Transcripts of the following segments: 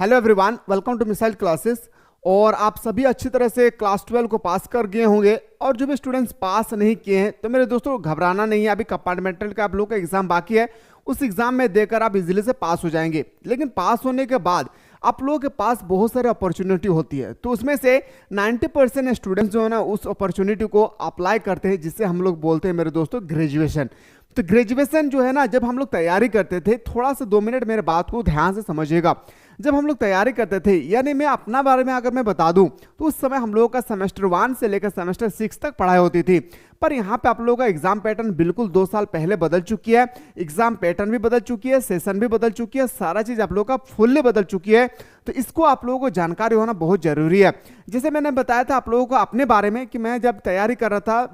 Hello everyone, welcome to missile classes. और आप सभी अच्छी तरह से क्लास 12 को पास कर गए होंगे। और जो भी स्टूडेंट्स पास नहीं किए हैं तो मेरे दोस्तों घबराना नहीं है, अभी कंपार्टमेंटल का आप लोगों का एग्जाम बाकी है। उस एग्जाम में देकर आप इजीली से पास हो जाएंगे। लेकिन पास होने के बाद आप लोगों के पास बहुत सारे अपॉर्चुनिटी होती है, तो उसमें से 90% स्टूडेंट्स जो है ना उस अपॉर्चुनिटी को अप्लाई करते हैं, जिससे हम लोग बोलते हैं मेरे दोस्तों ग्रेजुएशन। तो ग्रेजुएशन जो है ना, जब हम लोग तैयारी करते थे, थोड़ा सा 2 मिनट मेरे बात को ध्यान से समझिएगा। जब हम लोग तैयारी करते थे, यानी मैं अपना बारे में अगर मैं बता दूं तो उस समय हम लोगों का सेमेस्टर 1 से लेकर सेमेस्टर 6 तक पढ़ाई होती थी। पर यहाँ पे आप लोगों का एग्जाम पैटर्न बिल्कुल 2 साल पहले बदल चुकी है। एग्जाम पैटर्न भी बदल चुकी है, सेशन भी बदल चुकी है, सारा चीज आप लोगों का फुल्ली बदल चुकी है। तो इसको आप लोगों को जानकारी होना बहुत जरूरी है। जैसे मैंने बताया था आप लोगों को अपने बारे में कि मैं जब तैयारी कर रहा था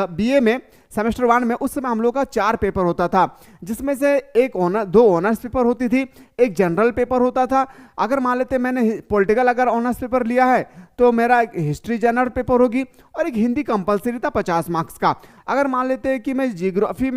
बीए में सेमेस्टर 1 में, उस समय हम लोग का 4 पेपर होता था, जिसमें से दो ऑनर्स पेपर होती थी, एक जनरल पेपर होता था। अगर मान लेते मैंने पॉलिटिकल अगर ऑनर्स पेपर लिया है तो मेरा एक हिस्ट्री जनरल पेपर होगी और एक हिंदी कंपलसरी था 50 मार्क्स का। अगर मान लेते हैं कि मैं जियोग्राफी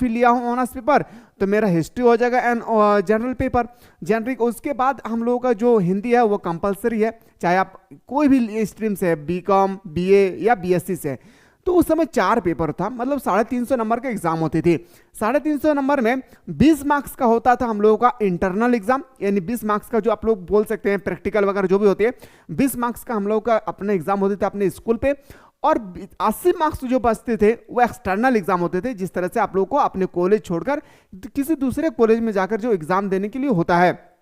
लिया हूं ऑनर्स पेपर, तो मेरा हिस्ट्री हो जाएगा एंड जनरल पेपर जनरल। उसके बाद हम लोगों का जो हिंदी है वो कंपलसरी है, चाहे आप कोई भी स्ट्रीम से, बीकॉम, बीए या बीएससी से। तो उस समय 4 पेपर था, मतलब 350 नंबर का एग्जाम होती थी। 350 नंबर में 20 मार्क्स का होता था हम लोगों का इंटरनल एग्जाम, यानी 20 मार्क्स का जो आप लोग बोल सकते हैं प्रैक्टिकल वगैरह जो भी होती है, 20 मार्क्स का हम लोगों का अपने एग्जाम होते थे अपने स्कूल पे। और 80 मार्क्स जो बचते थे वो एक्सटर्नल एग्जाम होते थे, जिस तरह से आप लोगों को अपने कॉलेज छोड़कर किसी दूसरे कॉलेज में जाकर जो एग्जाम देने के लिए होता है,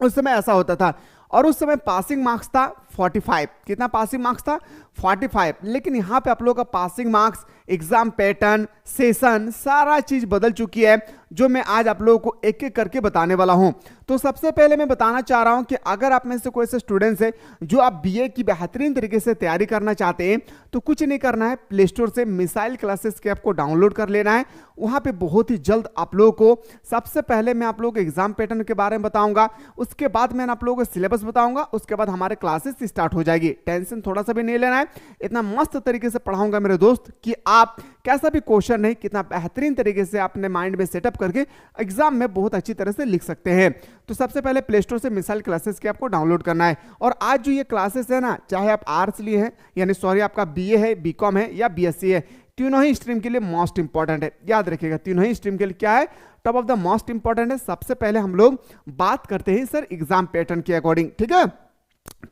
उस समय ऐसा होता था। और उस समय पासिंग मार्क्स था 45। कितना पासिंग मार्क्स था? 45। लेकिन यहां पे आप लोगों का passing marks, exam pattern, session, सारा चीज बदल चुकी है, जो मैं आज आप लोगों को एक एक करके बताने वाला हूं। तो सबसे पहले मैं बताना चाह रहा हूं कि अगर आप में से कोई ऐसे स्टूडेंट्स है जो आप बीए की बेहतरीन तरीके से तैयारी करना चाहते हैं, तो कुछ नहीं करना है, प्ले स्टोर से मिसाइल क्लासेस के ऐप को डाउनलोड कर लेना है। वहां पे बहुत ही जल्द आप लोगों को सबसे पहले मैं आप लोगों को एग्जाम पैटर्न के बारे में बताऊंगा, उसके बाद मैं आप लोगों को सिलेबस बताऊंगा, उसके बाद हमारे क्लासेस स्टार्ट हो जाएगी। टेंशन थोड़ा सा भी नहीं लेना है, इतना मस्त तरीके से पढ़ाऊंगा मेरे दोस्त कि आप कैसा भी क्वेश्चन नहीं, कितना बेहतरीन तरीके से अपने माइंड में सेटअप करके एग्जाम में बहुत अच्छी तरह से लिख सकते हैं। तो सबसे पहले प्ले स्टोर से मिसाइल क्लासेस के आपको डाउनलोड करना है। और आज जो ये क्लासेस है ना, चाहे आप आर्ट्स लिए हैं, यानी सॉरी आपका बीए है, बीकॉम है या बीएससी है, तीनों ही स्ट्रीम के लिए मोस्ट इंपॉर्टेंट है। याद रखिएगा, तीनों ही स्ट्रीम के लिए क्या है, top of the most important है। सबसे पहले हम लोग बात करते हैं सर एग्जाम पैटर्न के अकॉर्डिंग, ठीक है।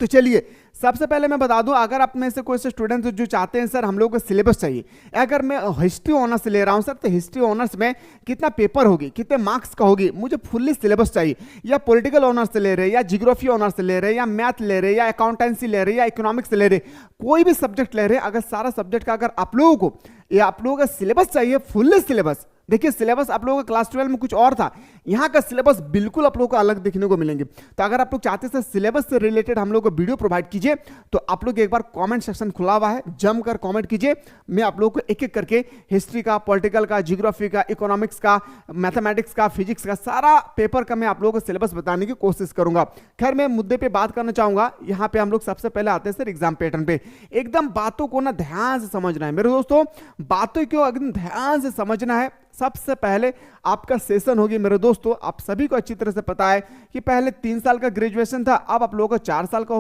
तो चलिए सबसे पहले मैं बता दूं, अगर आप में से कोई से स्टूडेंट जो चाहते हैं सर हम लोग को सिलेबस चाहिए, अगर मैं हिस्ट्री ऑनर्स ले रहा हूं सर, तो हिस्ट्री ऑनर्स में कितना पेपर होगी, कितने मार्क्स का होगी, मुझे फुल्ली सिलेबस चाहिए। या पॉलिटिकल ऑनर्स ले रहे, या जियोग्राफी ऑनर्स ले रहे, या मैथ ले रहे, या अकाउंटेंसी ले रहे, या इकोनॉमिक्स ले रहे, कोई भी सब्जेक्ट ले रहे, अगर सारा सब्जेक्ट का अगर आप लोगों को या आप लोगों का सिलेबस चाहिए, फुल्ली सिलेबस। देखिए सिलेबस आप लोगों का क्लास 12 में कुछ और था, यहाँ का सिलेबस बिल्कुल आप लोगों को अलग देखने को मिलेंगे। तो अगर आप लोग चाहते हैं सिलेबस से रिलेटेड हम लोग को वीडियो प्रोवाइड कीजिए, तो आप लोग एक बार कमेंट सेक्शन खुला हुआ है, जमकर कमेंट कीजिए। मैं आप लोगों को एक एक करके हिस्ट्री का, पॉलिटिकल का, जियोग्राफी का, इकोनॉमिक्स का, मैथमेटिक्स का, फिजिक्स का, सारा पेपर का मैं आप लोगों को सिलेबस बताने की कोशिश करूंगा। खैर मैं मुद्दे पे बात करना चाहूंगा। यहाँ पे हम लोग सबसे पहले आते हैं सर एग्जाम पैटर्न पे। एकदम बातों को ना ध्यान से समझना है मेरे दोस्तों, बातों को एकदम ध्यान से समझना है। सबसे पहले आपका सेशन होगी मेरे दोस्तों, आप सभी को अच्छी तरह से पता है कि पहले 3 साल का ग्रेजुएशन था, अब आप लोगों को 4 साल का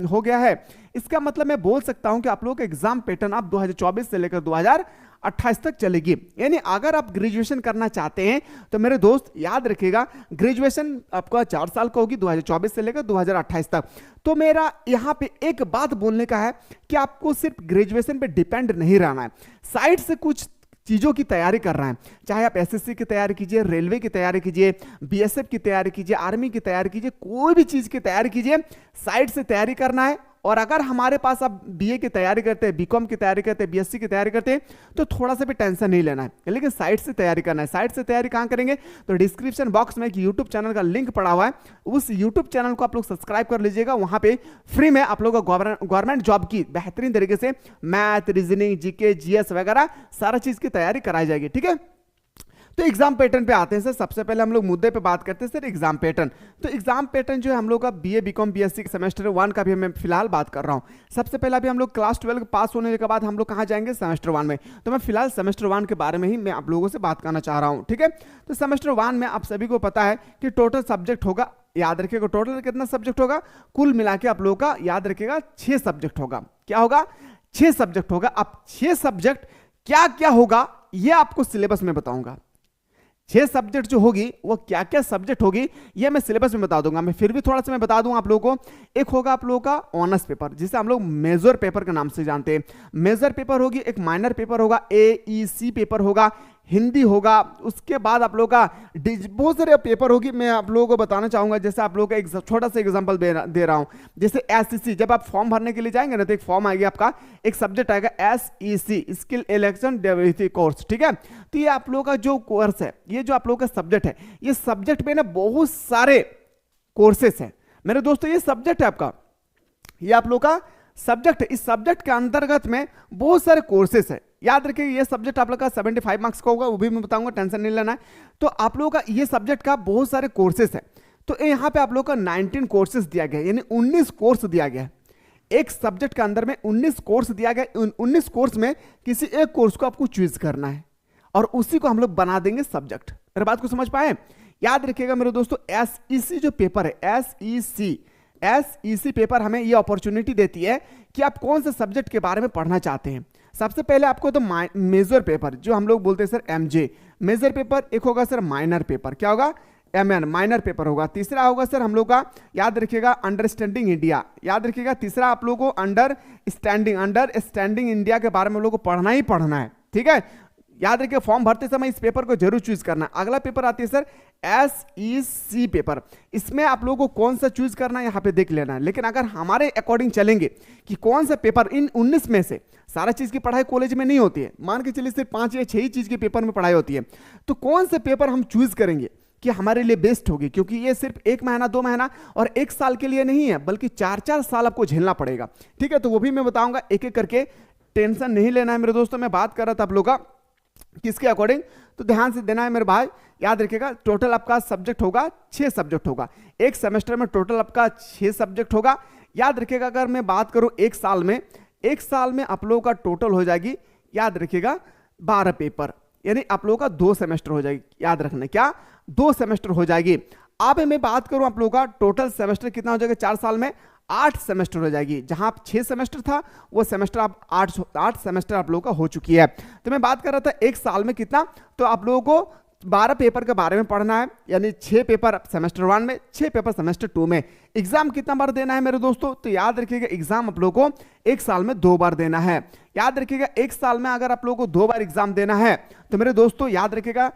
हो गया है। इसका मतलब मैं बोल सकता हूं कि आप लोगों का एग्जाम पैटर्न अब 2024 से लेकर 2028 तक चलेगी। यानी अगर आप ग्रेजुएशन करना चाहते हैं तो मेरे दोस्त याद रखिएगा, ग्रेजुएशन आपका 4 साल का होगी 2024 से लेकर 2028 तक। तो मेरा यहां पे एक बात बोलने का है कि आपको सिर्फ ग्रेजुएशन पे डिपेंड नहीं रहना है, साइड से कुछ चीजों की तैयारी कर रहे हैं, चाहे आप एसएससी की तैयारी कीजिए, रेलवे की तैयारी कीजिए, बीएसएफ की तैयारी कीजिए, आर्मी की तैयारी कीजिए, कोई भी चीज की तैयारी कीजिए, साइड से तैयारी करना है। और अगर हमारे पास आप बीए की तैयारी करते हैं, बीकॉम की तैयारी करते हैं, बीएससी की तैयारी करते हैं, तो थोड़ा सा भी टेंशन नहीं लेना है, लेकिन साइड से तैयारी करना है। साइड से तैयारी कहां करेंगे, तो डिस्क्रिप्शन बॉक्स में एक यूट्यूब चैनल का लिंक पड़ा हुआ है, उस यूट्यूब चैनल को आप लोग सब्सक्राइब कर लीजिएगा। वहां पे फ्री में आप लोग गवर्नमेंट जॉब की बेहतरीन तरीके से मैथ, रीजनिंग, जीके, जीएस वगैरह सारा चीज की तैयारी कराई जाएगी, ठीक है। तो एग्जाम पैटर्न पे आते हैं सर। सबसे पहले हम लोग मुद्दे पे बात करते हैं सर एग्जाम पैटर्न। तो एग्जाम पैटर्न जो है हम लोग का बीए बीकॉम बीएससी सेमेस्टर 1 का भी मैं फिलहाल बात कर रहा हूँ। सबसे पहले अभी हम लोग क्लास 12 पास होने के बाद हम लोग कहाँ जाएंगे, सेमेस्टर 1 में। तो मैं फिलहाल सेमेस्टर 1 के बारे में ही मैं आप लोगों से बात करना चाह रहा हूँ, ठीक है। तो सेमेस्टर 1 में आप सभी को पता है कि टोटल सब्जेक्ट होगा, याद रखिएगा टोटल कितना सब्जेक्ट होगा, कुल मिला के आप लोगों का याद रखिएगा 6 सब्जेक्ट होगा। क्या होगा, 6 सब्जेक्ट होगा। अब 6 सब्जेक्ट क्या क्या होगा ये आपको सिलेबस में बताऊंगा। 6 सब्जेक्ट जो होगी वो क्या क्या सब्जेक्ट होगी ये मैं सिलेबस में बता दूंगा। मैं फिर भी थोड़ा सा मैं बता दूंगा आप लोगों को। एक होगा आप लोगों का ऑनर्स पेपर, जिसे हम लोग मेजर पेपर के नाम से जानते हैं। मेजर पेपर होगी, एक माइनर पेपर होगा, AEC पेपर होगा, हिंदी होगा। उसके बाद आप लोगों का बहुत सारे पेपर होगी। मैं आप लोगों को बताना चाहूंगा, जैसे आप लोगों का एक छोटा सा एग्जांपल दे रहा हूं। जैसे SEC, जब आप फॉर्म भरने के लिए जाएंगे ना तो एक फॉर्म आएगा आपका, एक सब्जेक्ट आएगा SEC, skill election development course, ठीक है। तो ये आप लोगों का जो कोर्स है, ये जो आप लोगों का सब्जेक्ट है, ये सब्जेक्ट में ना बहुत सारे कोर्सेस है मेरे दोस्तों। ये सब्जेक्ट है आपका, ये आप लोगों का सब्जेक्ट है। इस सब्जेक्ट के अंतर्गत में बहुत सारे कोर्सेस है। याद रखिए ये सब्जेक्ट आप लोग का 75 मार्क्स का होगा, वो भी मैं बताऊंगा, टेंशन नहीं लेना है। तो आप लोगों का ये सब्जेक्ट का बहुत सारे कोर्सेस है। तो यहाँ पे आप लोगों का 19 कोर्सेस दिया गया है, यानी 19 कोर्स दिया गया है। एक सब्जेक्ट के अंदर में 19 कोर्स दिया गया। 19 कोर्स में किसी एक कोर्स को आपको चूज करना है और उसी को हम लोग बना देंगे सब्जेक्ट। मेरे बात को समझ पाए? याद रखिएगा मेरे दोस्तों, SEC जो पेपर है, SEC पेपर हमें ये अपॉर्चुनिटी देती है कि आप कौन से सब्जेक्ट के बारे में पढ़ना चाहते हैं। सबसे पहले आपको तो मेजर पेपर, जो हम लोग बोलते हैं सर MJ मेजर पेपर, एक होगा सर माइनर पेपर, क्या होगा, MN माइनर पेपर होगा। तीसरा होगा सर हम लोग का, याद रखिएगा, अंडरस्टैंडिंग इंडिया, याद रखिएगा। तीसरा आप लोगों को अंडरस्टैंडिंग इंडिया के बारे में हम लोग को पढ़ना ही पढ़ना है, ठीक है। याद रखिए फॉर्म भरते समय इस पेपर को जरूर चूज करना है। अगला पेपर आती है सर SEC पेपर। इसमें आप लोगों को कौन सा चूज करना है यहाँ पे देख लेना है। लेकिन अगर हमारे अकॉर्डिंग चलेंगे कि कौन सा पेपर इन 19 में से, सारा चीज की पढ़ाई कॉलेज में नहीं होती है, मान के चलिए सिर्फ 5 या 6 ही चीज के पेपर में पढ़ाई होती है, तो कौन सा पेपर हम चूज करेंगे कि हमारे लिए बेस्ट होगी। क्योंकि ये सिर्फ 1 महीना 2 महीना और 1 साल के लिए नहीं है, बल्कि 4-4 साल आपको झेलना पड़ेगा, ठीक है। तो वो भी मैं बताऊंगा, एक एक करके, टेंशन नहीं लेना है मेरे दोस्तों। मैं बात कर रहा था आप लोग का किसके अकॉर्डिंग, तो ध्यान से देना है मेरे भाई। याद रखिएगा टोटल आपका सब्जेक्ट होगा 6 सब्जेक्ट होगा। एक सेमेस्टर में टोटल आपका 6 सब्जेक्ट होगा। याद रखिएगा अगर मैं बात करूं एक साल में आप लोगों का टोटल हो जाएगी, याद रखिएगा 12 पेपर, यानी आप लोगों का 2 सेमेस्टर हो जाएगी। याद रखना, क्या 2 सेमेस्टर हो जाएगी। अब मैं बात करूं आप लोगों का टोटल सेमेस्टर कितना हो जाएगा 4 साल में, 8 सेमेस्टर हो जाएगी। जहां 6 सेमेस्टर था वो सेमेस्टर आप 8 सेमेस्टर आप लोगों का हो चुकी है। तो मैं बात कर रहा था एक साल में कितना, तो आप लोगों को 12 पेपर के बारे में पढ़ना है, यानी 6 पेपर सेमेस्टर 1 में, 6 पेपर सेमेस्टर 2 में। एग्जाम कितना बार देना है मेरे दोस्तों, तो याद रखिएगा एग्जाम आप लोगों को एक साल में 2 बार देना है। याद रखिएगा एक साल में अगर आप लोगों को 2 बार एग्जाम देना है तो मेरे दोस्तों याद रखिएगा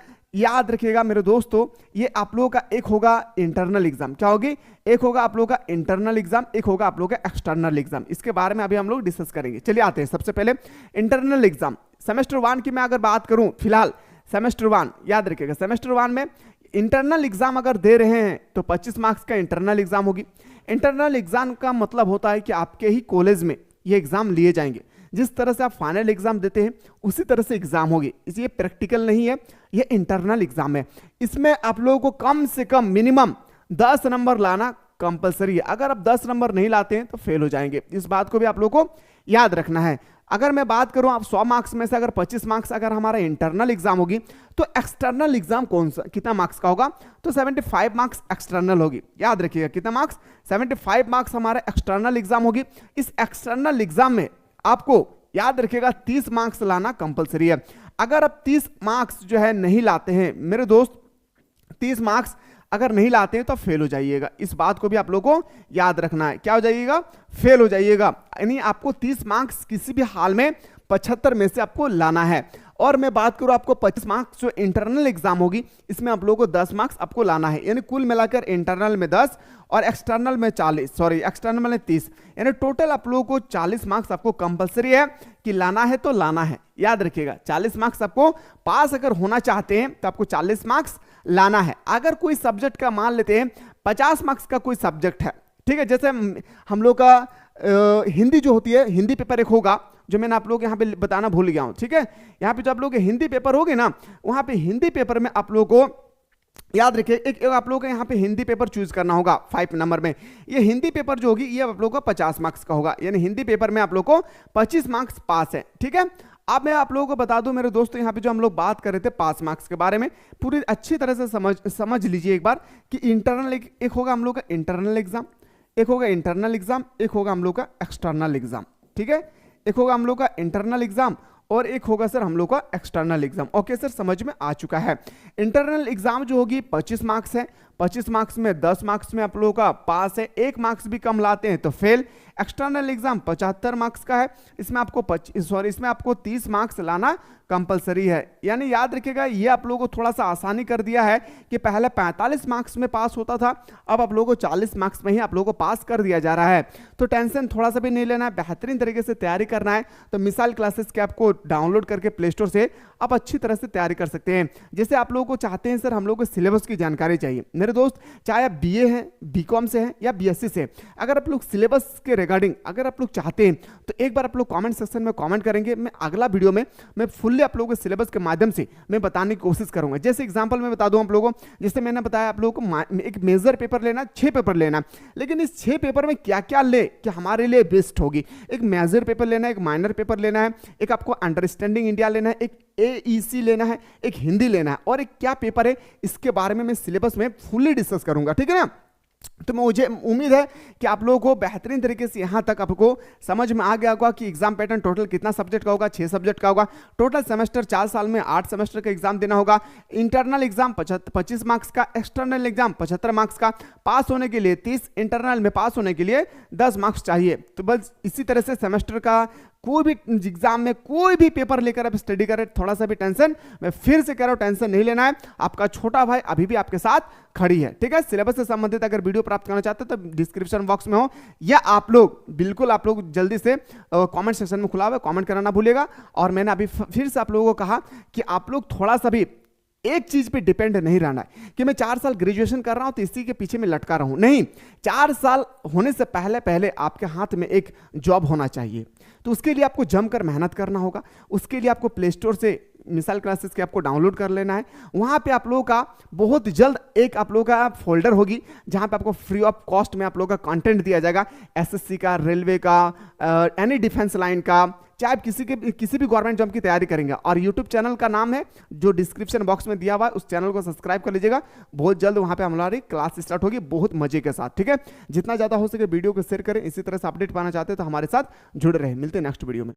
मेरे दोस्तों, ये आप लोगों का एक होगा इंटरनल एग्जाम, क्या होगी, एक होगा आप लोगों का इंटरनल एग्जाम, एक होगा आप लोगों का एक्सटर्नल एग्जाम। इसके बारे में अभी हम लोग डिस्कस करेंगे। चलिए आते हैं सबसे पहले इंटरनल एग्जाम। सेमेस्टर 1 की मैं अगर बात करूं फिलहाल, सेमेस्टर 1 याद रखिएगा, सेमेस्टर 1 में इंटरनल एग्जाम अगर दे रहे हैं तो 25 मार्क्स का इंटरनल एग्जाम होगी। इंटरनल एग्जाम का मतलब होता है कि आपके ही कॉलेज में ये एग्जाम लिए जाएंगे। जिस तरह से आप फाइनल एग्जाम देते हैं उसी तरह से एग्जाम होगी। इसलिए प्रैक्टिकल नहीं है, ये इंटरनल एग्जाम है। इसमें आप लोगों को कम से कम मिनिमम 10 नंबर लाना कंपलसरी है। अगर आप 10 नंबर नहीं लाते हैं तो फेल हो जाएंगे। इस बात को भी आप लोगों को याद रखना है। अगर मैं बात करूं आप 100 मार्क्स में से अगर 25 मार्क्स अगर हमारा इंटरनल एग्जाम होगी तो एक्सटर्नल एग्जाम कौन सा कितना मार्क्स का होगा, तो 75 मार्क्स एक्सटर्नल होगी। याद रखिएगा कितना मार्क्स, 75 मार्क्स हमारा एक्सटर्नल एग्जाम होगी। इस एक्सटर्नल एग्जाम में आपको याद रखिएगा 30 मार्क्स लाना कंपलसरी है। अगर आप 30 मार्क्स जो है नहीं लाते हैं मेरे दोस्त, 30 मार्क्स अगर नहीं लाते हैं तो फेल हो जाइएगा। इस बात को भी आप लोगों को याद रखना है। क्या हो जाइएगा, फेल हो जाइएगा। यानी आपको 30 मार्क्स किसी भी हाल में 75 में से आपको लाना है। और मैं बात करूं आपको 25 मार्क्स जो इंटरनल एग्जाम होगी इसमें आप लोगों को 10 मार्क्स आपको लाना है। यानी कुल मिलाकर इंटरनल में 10 और एक्सटर्नल में 30, यानी टोटल आप लोगों को 40 मार्क्स आपको कंपलसरी है कि लाना है तो लाना है। याद रखिएगा 40 मार्क्स आपको पास अगर होना चाहते हैं तो आपको 40 मार्क्स लाना है। अगर कोई सब्जेक्ट का मान लेते हैं 50 मार्क्स का कोई सब्जेक्ट है, ठीक है, जैसे हम लोग का हिंदी जो होती है, हिंदी पेपर एक होगा जो मैंने आप लोग यहाँ पे बताना भूल गया हूँ, ठीक है। यहाँ पे जो आप लोग हिंदी पेपर होगे ना, वहाँ पे हिंदी पेपर में आप लोग को याद रखिए, एक आप लोगों को यहाँ पे हिंदी पेपर चूज करना होगा 5 नंबर में। ये हिंदी पेपर जो होगी ये आप लोगों को 50 मार्क्स का होगा, यानी हिंदी पेपर में आप लोग को 25 मार्क्स पास है, ठीक है। अब मैं आप लोगों को बता दूं मेरे दोस्तों, यहाँ पे जो हम लोग बात कर रहे थे पास मार्क्स के बारे में, पूरी अच्छी तरह से समझ लीजिए एक बार कि इंटरनल एक होगा हम लोग का इंटरनल एग्जाम, एक होगा इंटरनल एग्जाम, एक होगा हम लोग का एक्सटर्नल एग्जाम, ठीक है। एक होगा हम लोग का इंटरनल एग्जाम और एक होगा सर हम लोग का एक्सटर्नल एग्जाम। ओके सर, समझ में आ चुका है। इंटरनल एग्जाम जो होगी 25 मार्क्स है, 25 मार्क्स में 10 मार्क्स में आप लोगों का पास है, 1 मार्क्स भी कम लाते हैं तो फेल। एक्सटर्नल एग्जाम 75 मार्क्स का है, इसमें आपको 30 मार्क्स लाना कंपलसरी है। यानी याद रखिएगा, ये आप लोगों को थोड़ा सा आसानी कर दिया है कि पहले 45 मार्क्स में पास होता था, अब आप लोगों को 40 मार्क्स में ही आप लोगों को पास कर दिया जा रहा है। तो टेंशन थोड़ा सा भी नहीं लेना है, बेहतरीन तरीके से तैयारी करना है। तो मिसाल क्लासेस के आपको डाउनलोड करके प्ले स्टोर से आप अच्छी तरह से तैयारी कर सकते हैं। जैसे आप लोगों को चाहते हैं सर हम लोग को सिलेबस की जानकारी चाहिए, मेरे दोस्त, चाहे आप बीए हैं, बीकॉम से हैं या बीएससी से, अगर आप लोग सिलेबस के रिगार्डिंग अगर आप लोग चाहते हैं तो एक बार आप लोग कमेंट सेक्शन में कमेंट करेंगे। मैं अगला वीडियो में मैं फुल्ली आप लोगों को सिलेबस के माध्यम से मैं बताने की कोशिश करूंगा। जैसे एग्जांपल मैं बता दूं आप लोगों को, जैसे मैंने बताया आप लोगों को एक मेजर पेपर लेना, 6 पेपर लेना, लेकिन इस 6 पेपर में क्या क्या ले कि हमारे लिए बेस्ट होगी। एक मेजर पेपर लेना है, एक माइनर पेपर लेना है, एक आपको अंडरस्टैंडिंग इंडिया लेना है, एक AEC लेना है, एक हिंदी लेना है, और एक क्या पेपर है इसके बारे में मैं सिलेबस में फुल्ली डिस्कस करूंगा, ठीक है ना। तो मुझे उम्मीद है कि आप लोगों को बेहतरीन तरीके से यहां तक आपको समझ में आ गया होगा कि एग्जाम पैटर्न टोटल कितना सब्जेक्ट का होगा, 6 सब्जेक्ट का होगा। टोटल सेमेस्टर 4 साल में 8 सेमेस्टर का एग्जाम देना होगा। इंटरनल एग्जाम 25 मार्क्स का, एक्सटर्नल एग्जाम 75 मार्क्स का। पास होने के लिए 30, इंटरनल में पास होने के लिए 10 मार्क्स चाहिए। तो बस इसी तरह से सेमेस्टर का कोई भी एग्जाम में कोई भी पेपर लेकर आप स्टडी करें, थोड़ा सा भी टेंशन, मैं फिर से कह रहा हूं, टेंशन नहीं लेना है। आपका छोटा भाई अभी भी आपके साथ खड़ी है, ठीक है। सिलेबस से संबंधित अगर वीडियो प्राप्त करना चाहते हैं तो डिस्क्रिप्शन बॉक्स में हो, या आप लोग बिल्कुल आप लोग जल्दी से कमेंट सेक्शन में खुला हुआ है, कमेंट करना ना भूलिएगा। और मैंने अभी फिर से आप लोगों को कहा कि आप लोग थोड़ा सा भी एक चीज पे डिपेंड नहीं रहना है कि मैं 4 साल ग्रेजुएशन कर रहा हूं तो इसी के पीछे मैं लटका रहा हूं, नहीं। 4 साल होने से पहले आपके हाथ में एक जॉब होना चाहिए। तो उसके लिए आपको जमकर मेहनत करना होगा। उसके लिए आपको प्ले स्टोर से मिसाल क्लासेस के आपको डाउनलोड कर लेना है। वहां पे आप लोगों का बहुत जल्द एक आप लोगों का फोल्डर होगी जहां पे आपको फ्री ऑफ कॉस्ट में आप लोगों का कंटेंट दिया जाएगा, एसएससी का, रेलवे का, एनी डिफेंस लाइन का, चाहे आप किसी भी गवर्नमेंट जॉब की तैयारी करेंगे। और यूट्यूब चैनल का नाम है जो डिस्क्रिप्शन बॉक्स में दिया हुआ है, उस चैनल को सब्सक्राइब कर लीजिएगा। बहुत जल्द वहां पे हमारी क्लास स्टार्ट होगी, बहुत मजे के साथ, ठीक है। जितना ज्यादा हो सके वीडियो को शेयर करें। इसी तरह से अपडेट पाना चाहते हैं तो हमारे साथ जुड़े रहे। मिलते हैं नेक्स्ट वीडियो में।